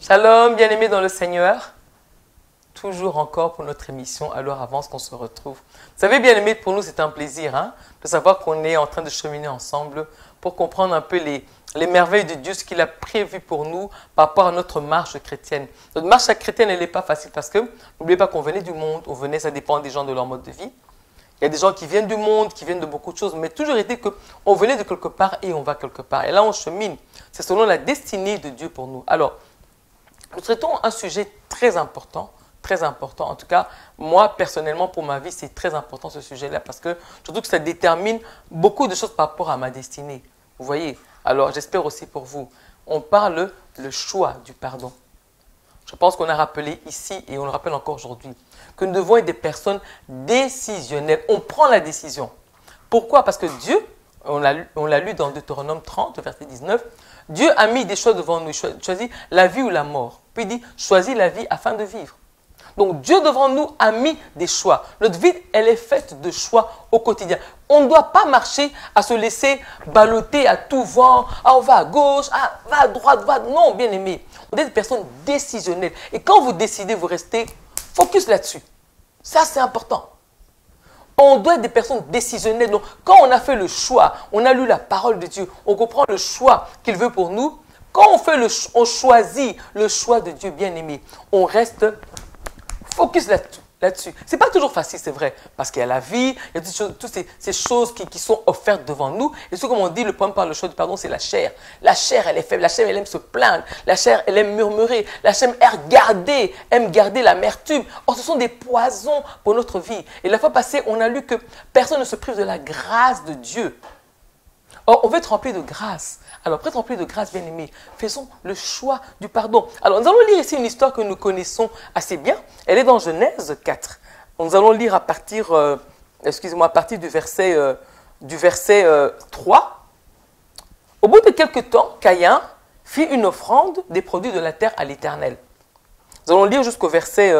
Shalom, bien-aimés dans le Seigneur. Toujours encore pour notre émission, alors avance qu'on se retrouve. Vous savez, bien-aimés, pour nous, c'est un plaisir de savoir qu'on est en train de cheminer ensemble pour comprendre un peu les merveilles de Dieu, ce qu'il a prévu pour nous par rapport à notre marche chrétienne. Notre marche chrétienne, elle n'est pas facile parce que, n'oubliez pas qu'on venait du monde, ça dépend des gens de leur mode de vie. Il y a des gens qui viennent du monde, qui viennent de beaucoup de choses, mais toujours est-il qu'on venait de quelque part et on va quelque part. Et là, on chemine. C'est selon la destinée de Dieu pour nous. Alors, nous traitons un sujet très important. En tout cas, moi, personnellement, pour ma vie, c'est très important ce sujet-là parce que surtout que ça détermine beaucoup de choses par rapport à ma destinée. Vous voyez? Alors, j'espère aussi pour vous. On parle le choix du pardon. Je pense qu'on a rappelé ici et on le rappelle encore aujourd'hui que nous devons être des personnes décisionnelles. On prend la décision. Pourquoi? Parce que Dieu, on l'a lu dans Deutéronome 30, verset 19, Dieu a mis des choix devant nous. Choisis la vie ou la mort. Puis il dit, choisis la vie afin de vivre. Donc Dieu devant nous a mis des choix. Notre vie, elle est faite de choix au quotidien. On ne doit pas marcher à se laisser balloter à tout vent. Ah, on va à gauche, ah, va à droite, va... Non, bien aimé. On est des personnes décisionnelles. Et quand vous décidez, vous restez focus là-dessus. Ça, c'est important. On doit être des personnes décisionnelles. Donc, quand on a fait le choix, on a lu la parole de Dieu, on comprend le choix qu'il veut pour nous. Quand on choisit le choix de Dieu bien-aimé, on reste focus là-dessus. Ce n'est pas toujours facile, c'est vrai, parce qu'il y a la vie, il y a toutes ces choses qui sont offertes devant nous. Et ce comme on dit, le problème par le choix du pardon, c'est la chair. La chair, elle est faible. La chair, elle aime se plaindre. La chair, elle aime murmurer. La chair aime garder l'amertume. Or, ce sont des poisons pour notre vie. Et la fois passée, on a lu que personne ne se prive de la grâce de Dieu. Or, on veut être rempli de grâce. Alors, pour être rempli de grâce, bien-aimés, faisons le choix du pardon. Alors, nous allons lire ici une histoire que nous connaissons assez bien. Elle est dans Genèse 4. Nous allons lire à partir, du verset 3. Au bout de quelque temps, Caïn fit une offrande des produits de la terre à l'Éternel. Nous allons lire jusqu'au verset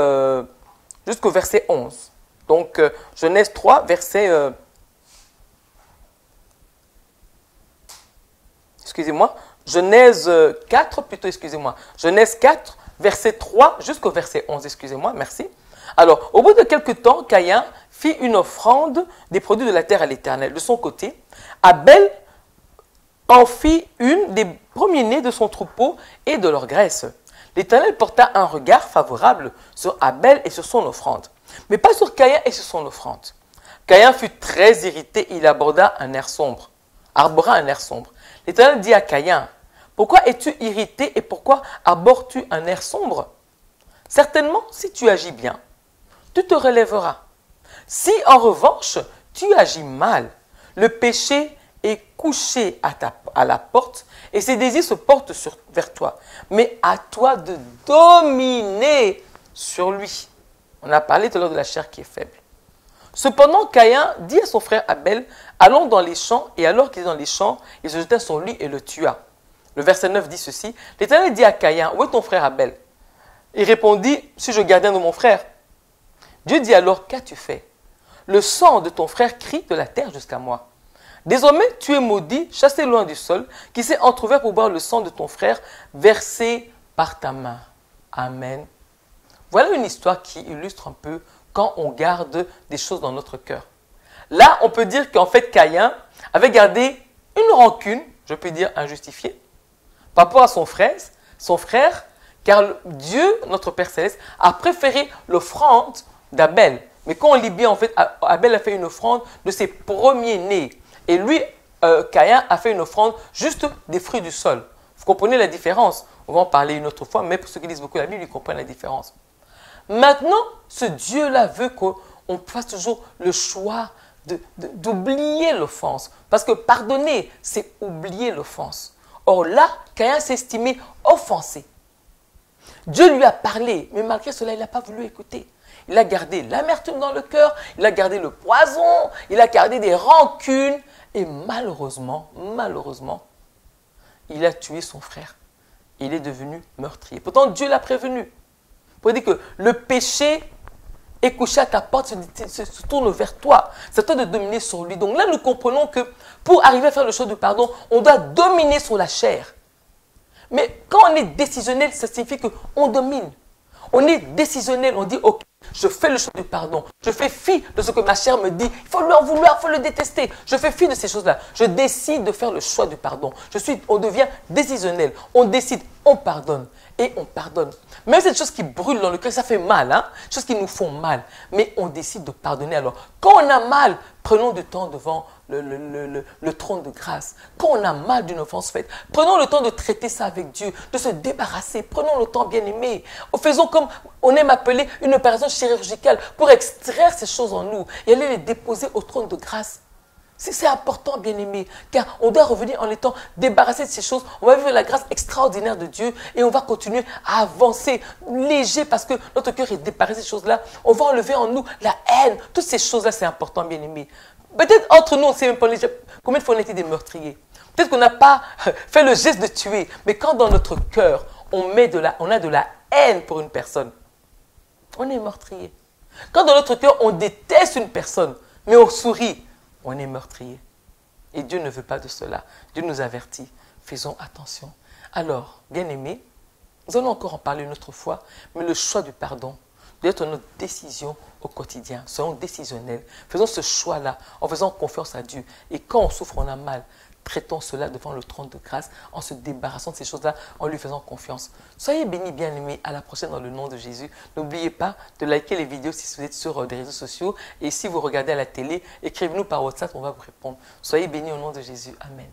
11. Donc, Genèse 3, verset... Genèse 4, Genèse 4, verset 3 jusqu'au verset 11, merci. Alors, au bout de quelque temps, Caïn fit une offrande des produits de la terre à l'Éternel. De son côté, Abel en fit une des premiers-nés de son troupeau et de leur graisse. L'Éternel porta un regard favorable sur Abel et sur son offrande, mais pas sur Caïn et sur son offrande. Caïn fut très irrité, il arbora un air sombre. L'Éternel dit à Caïn, « Pourquoi es-tu irrité et pourquoi arbores-tu un air sombre? Certainement, si tu agis bien, tu te relèveras. Si en revanche, tu agis mal, le péché est couché à la porte et ses désirs se portent vers toi. Mais à toi de dominer sur lui. » On a parlé tout à l'heure de la chair qui est faible. Cependant, Caïn dit à son frère Abel, « Allons dans les champs. » Et alors qu'il est dans les champs, il se jeta sur lui et le tua. Le verset 9 dit ceci, « L'Éternel dit à Caïn, où est ton frère Abel? » Il répondit, « Je suis le gardien de mon frère. » Dieu dit alors, « Qu'as-tu fait? Le sang de ton frère crie de la terre jusqu'à moi. Désormais, tu es maudit, chassé loin du sol, qui s'est entrouvert pour boire le sang de ton frère, versé par ta main. » Amen. Voilà une histoire qui illustre un peu quand on garde des choses dans notre cœur. Là, on peut dire qu'en fait, Caïn avait gardé une rancune, je peux dire injustifiée, par rapport à son frère, car Dieu, notre Père Céleste, a préféré l'offrande d'Abel. Mais quand on lit bien, en fait, Abel a fait une offrande de ses premiers-nés. Et lui, Caïn, a fait une offrande juste des fruits du sol. Vous comprenez la différence? On va en parler une autre fois, mais pour ceux qui lisent beaucoup la Bible, ils comprennent la différence. Maintenant, ce Dieu-là veut qu'on fasse toujours le choix d'oublier l'offense. Parce que pardonner, c'est oublier l'offense. Or là, Caïn s'estimait offensé. Dieu lui a parlé, mais malgré cela, il n'a pas voulu écouter. Il a gardé l'amertume dans le cœur, il a gardé le poison, il a gardé des rancunes. Et malheureusement, il a tué son frère. Il est devenu meurtrier. Pourtant, Dieu l'a prévenu. Pour dire que le péché est couché à ta porte, se tourne vers toi. C'est à toi de dominer sur lui. Donc là, nous comprenons que pour arriver à faire le choix du pardon, on doit dominer sur la chair. Mais quand on est décisionnel, ça signifie qu'on domine. On est décisionnel, on dit, ok, je fais le choix du pardon. Je fais fi de ce que ma chair me dit. Il faut lui en vouloir, il faut le détester. Je fais fi de ces choses-là. Je décide de faire le choix du pardon. On devient décisionnel. On décide, on pardonne et on pardonne. Même ces choses qui brûlent dans le cœur, ça fait mal, hein? Des choses qui nous font mal. Mais on décide de pardonner. Alors, quand on a mal, prenons du temps devant le trône de grâce. Quand on a mal d'une offense faite, prenons le temps de traiter ça avec Dieu, de se débarrasser. Prenons le temps, bien-aimé. Faisons comme on aime appeler une opération chirurgicale pour extraire ces choses en nous et aller les déposer au trône de grâce. C'est important, bien-aimé, car on doit revenir en étant débarrassé de ces choses. On va vivre la grâce extraordinaire de Dieu et on va continuer à avancer léger parce que notre cœur est débarrassé de ces choses-là. On va enlever en nous la haine. Toutes ces choses-là, c'est important, bien-aimé. Peut-être entre nous, on ne sait même pas combien de fois on a été des meurtriers. Peut-être qu'on n'a pas fait le geste de tuer, mais quand dans notre cœur, on a de la haine pour une personne, on est meurtrier. Quand dans notre cœur, on déteste une personne, mais on sourit, on est meurtrier. Et Dieu ne veut pas de cela. Dieu nous avertit. Faisons attention. Alors, bien-aimés, nous allons encore en parler une autre fois, mais le choix du pardon doit être notre décision au quotidien. Soyons décisionnels. Faisons ce choix-là en faisant confiance à Dieu. Et quand on souffre, on a mal, traitons cela devant le trône de grâce en se débarrassant de ces choses-là, en lui faisant confiance. Soyez bénis, bien-aimés. À la prochaine dans le nom de Jésus. N'oubliez pas de liker les vidéos si vous êtes sur des réseaux sociaux. Et si vous regardez à la télé, écrivez-nous par WhatsApp, on va vous répondre. Soyez bénis au nom de Jésus. Amen.